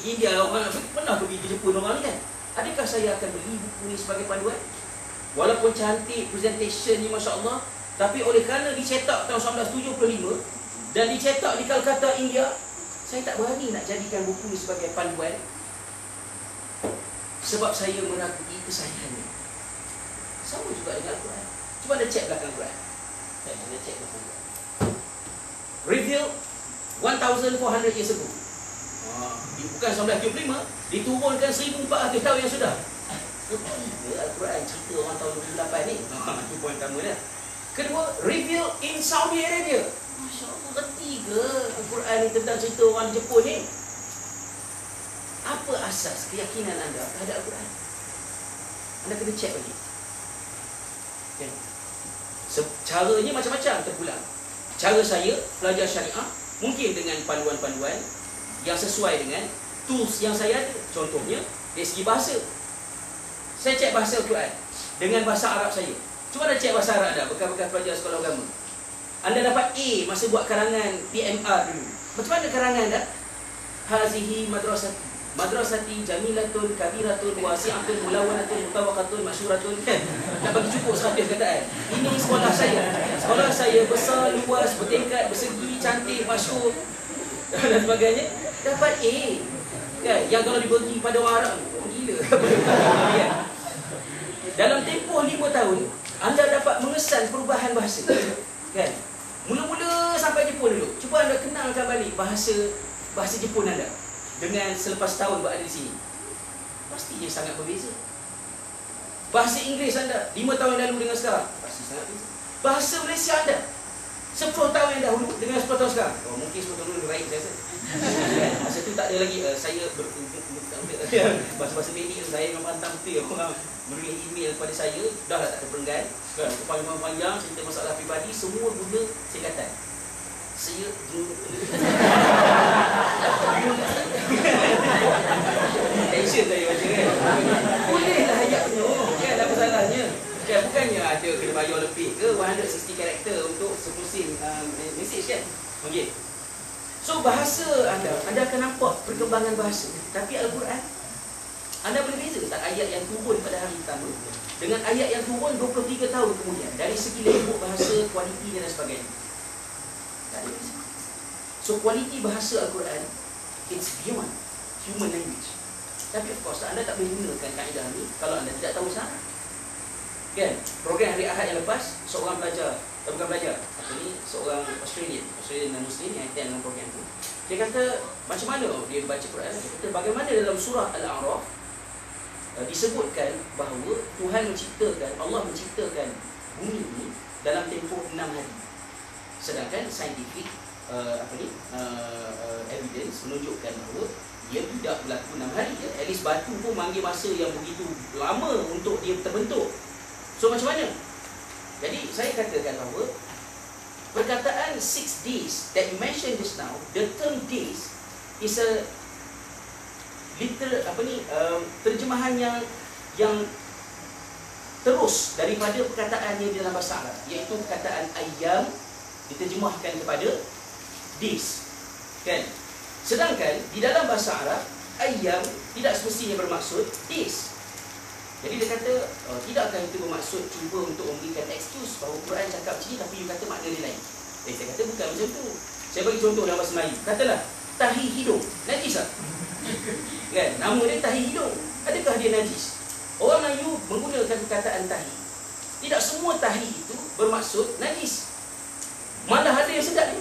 India, orang pernah pergi ke Jepun orang ni kan. Adakah saya akan beli buku ni sebagai panduan? Walaupun cantik presentation ni masya-Allah, tapi oleh kerana dicetak tahun 1975 dan dicetak di Calcutta, India, saya tak berani nak jadikan buku ni sebagai panduan sebab saya meragui kesahihannya. Sama juga dengan Al-Quran. Cuba anda cek belakang Quran. Anda cek belakang Quran. Reveal 1400 years ago. Bukan 1975, diturunkan 1400 tahun yang sudah. Al-Quran cerita orang tahun 2008 ni. Itu poin pertama dah. Kedua, reveal in Saudi Arabia. Masya Allah, reti ke Al-Quran ni tentang cerita orang Jepun ni? Apa asas keyakinan anda terhadap Al-Quran? Anda kena cek balik. Okay. Caranya macam-macam terpulang. Cara saya belajar syariah mungkin dengan panduan-panduan yang sesuai dengan tools yang saya ada. Contohnya dari segi bahasa, saya cek bahasa Al-Quran dengan bahasa Arab saya. Cuba anda cek bahasa Arab dah, bekas-bekas pelajar sekolah agama. Anda dapat A masa buat karangan PMR dulu. Macam mana karangan dah? Hazihi madrasati jamilatun kabiratun wasi'atun mulawanatun mutawaqatun masyuratun. Tak bagi cukup 100 kataan. Ini sekolah saya. Sekolah saya besar, luas, bertingkat, bersegi, cantik, masyhur dan sebagainya. Dapat A. Kan? Yang kalau dibagi pada orang Arab, oh, gila. Dalam tempoh 5 tahun, anda dapat mengesan perubahan bahasa. Kan? Mula-mula sampai Jepun dulu. Cuba anda kenalkan balik bahasa Jepun anda dengan selepas tahun berada di sini. Pastinya sangat berbeza. Bahasa Inggeris anda 5 tahun yang lalu dengan sekarang, pasti sangat berbeza. Bahasa Malaysia anda 10 tahun yang dahulu dengan 10 tahun sekarang, oh, mungkin 10 tahun dulu lebih baik saya rasa. Masa tu tak ada lagi saya bahasa-bahasa medik saya memang hantam betul orang menulis email kepada saya, dah lah tak ada perenggan kan, panjang-panjang cerita masalah pribadi, semua guna singkatan. Saya tension saya baca kan. Bolehlah ayat penuh kan, apa salahnya kan, bukannya ada kena bayar lebih ke 160 karakter untuk sepusin message kan. Okey. So bahasa anda akan nampak perkembangan bahasa. Tapi Al-Quran, anda boleh beza tak ayat yang turun pada hari pertama dengan ayat yang turun 23 tahun kemudian, dari segi lembut bahasa, kualiti dan sebagainya. Tak ada beza. So kualiti bahasa Al-Quran, it's beyond human language. Tapi of course anda tak boleh gunakan kaedah ni kalau anda tidak tahu sana. Kan? Program hari Ahad yang lepas, seorang pelajar, bukan pelajar, seorang Australian dan Muslim yang attend dalam program tu. Dia kata, macam mana dia baca Quran? Dia kata, bagaimana dalam surah Al-A'raf disebutkan bahawa Tuhan menciptakan, Allah menciptakan bumi ini dalam tempoh 6 hari. Sedangkan scientific evidence menunjukkan bahawa dia tidak berlaku 6 hari. At least batu pun manggil masa yang begitu lama untuk dia terbentuk. So macam mana? Jadi saya katakan bahawa perkataan 6 days that you mentioned just now, the term days is a terjemahan yang terus daripada perkataannya di dalam bahasa Arab, iaitu perkataan ayyam diterjemahkan kepada days. Kan? Sedangkan di dalam bahasa Arab, ayyam tidak semestinya bermaksud days. Jadi dia kata, tidakkah itu bermaksud cuba untuk memberikan excuse bahawa Quran cakap macam ni tapi you kata makna dia lain? Saya kata bukan macam tu. Saya bagi contoh dalam bahasa Melayu. Katalah tahi hidung, najis tak? Kan? Nama dia tahi hidung. Adakah dia najis? Orang Melayu menggunakan perkataan tahi. Tidak semua tahi itu bermaksud najis. Malah ada yang sedap ni.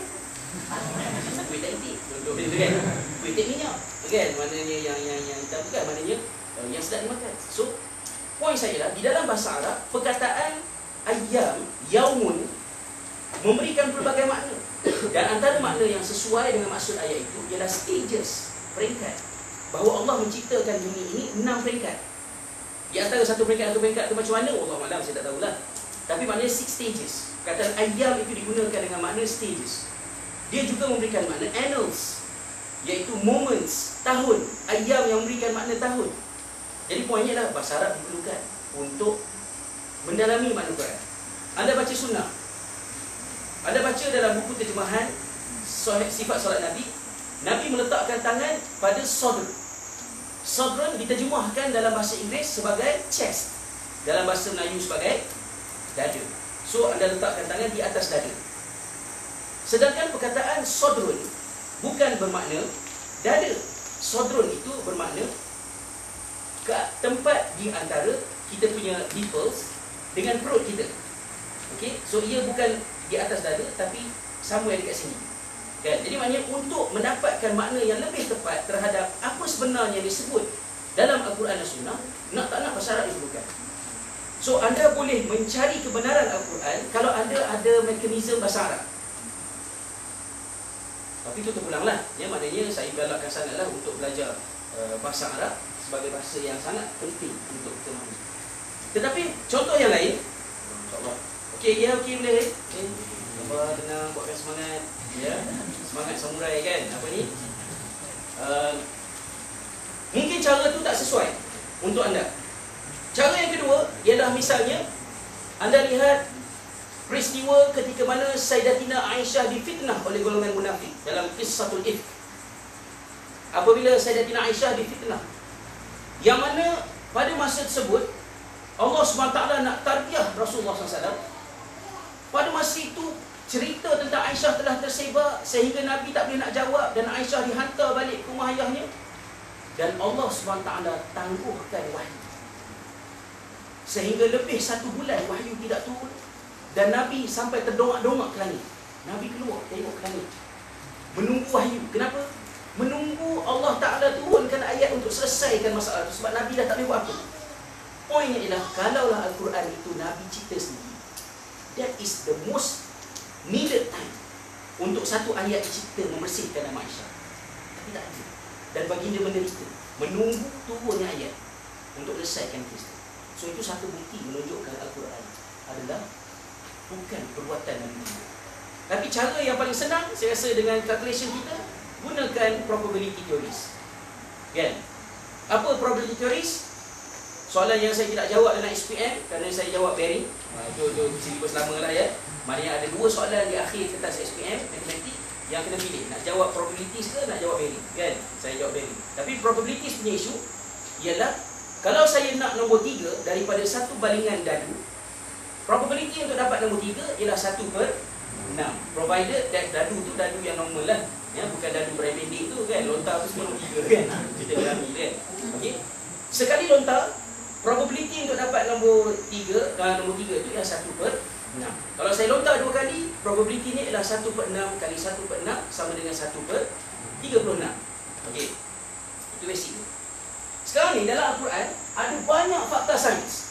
Kuih tantik, contoh dia kan. Kuih tantik minyak. Kan? Maknanya yang hitam kan, maknanya yang sedap dimakan. So poin saya lah, di dalam bahasa Arab, perkataan ayyam, yaumun, memberikan pelbagai makna. Dan antara makna yang sesuai dengan maksud ayat itu ialah stages, peringkat. Bahawa Allah menciptakan bumi ini 6 peringkat. Di antara satu peringkat itu macam mana? Allah malam, saya tak tahulah. Tapi maknanya 6 stages. Perkataan ayyam itu digunakan dengan makna stages. Dia juga memberikan makna annals, iaitu moments, tahun. Ayyam yang memberikan makna tahun. Jadi poinnya adalah bahasa Arab diperlukan untuk mendalami makna Quran. Anda baca sunnah, Anda baca dalam buku terjemahan sifat solat Nabi, Nabi meletakkan tangan pada sadr. Sadrun diterjemahkan dalam bahasa Inggeris sebagai chest, dalam bahasa Melayu sebagai dada. So anda letakkan tangan di atas dada. Sedangkan perkataan sadrun bukan bermakna dada. Sadrun itu bermakna ke tempat di antara kita punya nipples dengan perut kita. Okey, so ia bukan di atas dada tapi somewhere dekat sini. Kan? Jadi maknanya untuk mendapatkan makna yang lebih tepat terhadap apa sebenarnya disebut dalam Al-Quran dan Sunnah, nak tak nak bahasa Arab diperlukan. So anda boleh mencari kebenaran Al-Quran kalau anda ada mekanisme bahasa Arab. Tapi itu terpulanglah. Ya, maknanya saya galakkan sangatlah untuk belajar bahasa Arab sebagai bahasa yang sangat penting untuk kita memahami. Tetapi contoh yang lain, insya-Allah. Okey, ya okey boleh. Apa tenang, buatkan semangat. Ya, semangat samurai kan. Apa ni? Mungkin cara tu tak sesuai untuk anda. Cara yang kedua ialah misalnya anda lihat peristiwa ketika mana Sayyidatina Aisyah difitnah oleh golongan munafik dalam Qissatul Ifk. Apabila Sayyidatina Aisyah difitnah, yang mana pada masa tersebut Allah SWT nak tarbiyah Rasulullah SAW. Pada masa itu cerita tentang Aisyah telah tersebar sehingga Nabi tak boleh nak jawab dan Aisyah dihantar balik ke rumah ayahnya. Dan Allah SWT tangguhkan wahyu sehingga lebih 1 bulan wahyu tidak turun. Dan Nabi sampai terdongak-dongak ke langit. Nabi keluar tengok ke langit, menunggu wahyu. Kenapa? Menunggu Allah Ta'ala turunkan ayat untuk selesaikan masalah itu. Sebab Nabi dah tak boleh buat apa. Poinnya ialah, kalaulah Al-Quran itu Nabi cipta sendiri, that is the most needed time untuk satu ayat dicipta membersihkan nama Aisyah. Tapi tak ada. Dan baginda menderita menunggu turunnya ayat untuk selesaikan kes itu. So itu satu bukti menunjukkan Al-Quran adalah bukan perbuatan Nabi Muhammad. Tapi cara yang paling senang saya rasa dengan calculation kita, gunakan probability theories. Kan? Apa probability theories? Soalan yang saya tidak jawab dalam SPM kerana saya jawab bearing. Itu silibus lama lah ya. Maknanya ada 2 soalan di akhir kertas SPM matematik yang kena pilih, nak jawab probabilities ke nak jawab bearing. Kan? Saya jawab bearing. Tapi probabilities punya isu ialah kalau saya nak nombor 3 daripada satu balingan dadu, probability untuk dapat nombor 3 ialah 1/6. Provided that dadu tu dadu yang normal lah. Ya, bukan dadu berai pendek tu kan. Lontar tu semua nombor 3 kan. Kita alami kan. Okey. Sekali lontar, probability untuk dapat nombor 3 tu ialah 1/6. Kalau saya lontar 2 kali, probability ni ialah 1/6 kali 1/6 sama dengan 1/36. Okey. Itu basic. Sekarang ni dalam Al-Quran ada banyak fakta sains.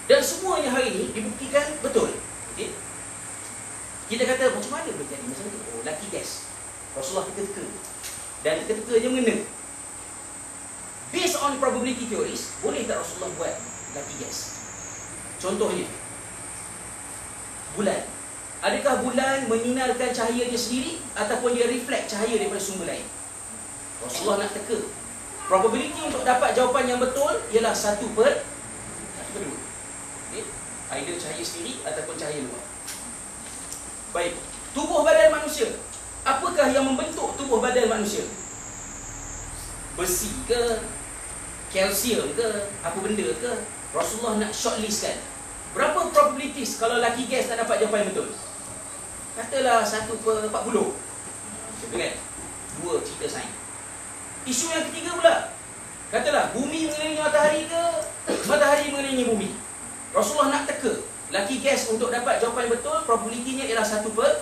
Dan semuanya hari ini dibuktikan betul. Okey. Kita kata macam mana boleh jadi macam tu? Oh, lucky guess. Rasulullah teka-teka. Dan teka-tekanya mengena. Based on probability theories, boleh tak Rasulullah buat lucky guess? Contohnya, bulan. Adakah bulan menyinarkan cahayanya sendiri ataupun dia reflect cahaya daripada sumber lain? Rasulullah nak teka. Probability untuk dapat jawapan yang betul ialah 1/2. Okay? Either cahaya sendiri ataupun cahaya luar. Baik. Tubuh badan manusia. Apakah yang membentuk tubuh badan manusia? Besi ke? Kalsium ke? Apa benda ke? Rasulullah nak shortlistkan. Berapa probabilities kalau lucky guess tak dapat jawapan yang betul? Katalah 1/40. Kan? 2 cerita sains. Isu yang ketiga pula, katalah bumi mengelilingi matahari ke matahari mengelilingi bumi. Rasulullah nak teka. Lucky guess untuk dapat jawapan yang betul, probability-nya ialah 1/2.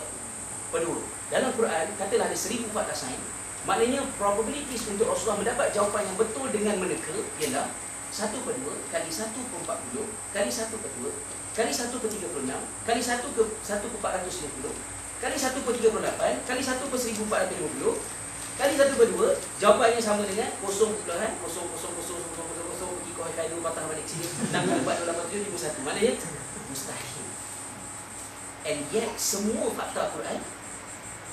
Dalam Quran, katalah ada 1000 fakta sains. Maknanya probabilities untuk Rasulullah mendapat jawapan yang betul dengan meneka ialah 1/2 kali 1/40 kali 1/2 kali 1/36 kali 1/1450 kali 1/38 kali 1/1450 kali 1/2. Jawapannya sama dengan 0.0000000 kikau kaidu patah balik sini 6/4/8/71. Maknanya mustahil. And yet semua fakta Quran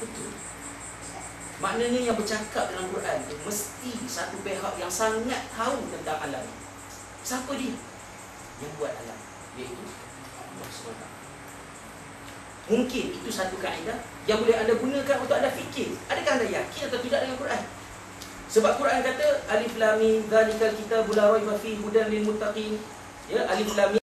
betul. Maknanya yang bercakap dalam Quran itu mesti satu pihak yang sangat tahu tentang alam. Siapa dia? Yang buat alam, iaitu Allah SWT. Mungkin itu satu kaedah yang boleh anda gunakan untuk anda fikir. Adakah anda yakin atau tidak dengan Quran? Sebab Quran kata alif lam mim zalikal kitabul la raiba fihi hudan lil muttaqin. Ya, alif lam mim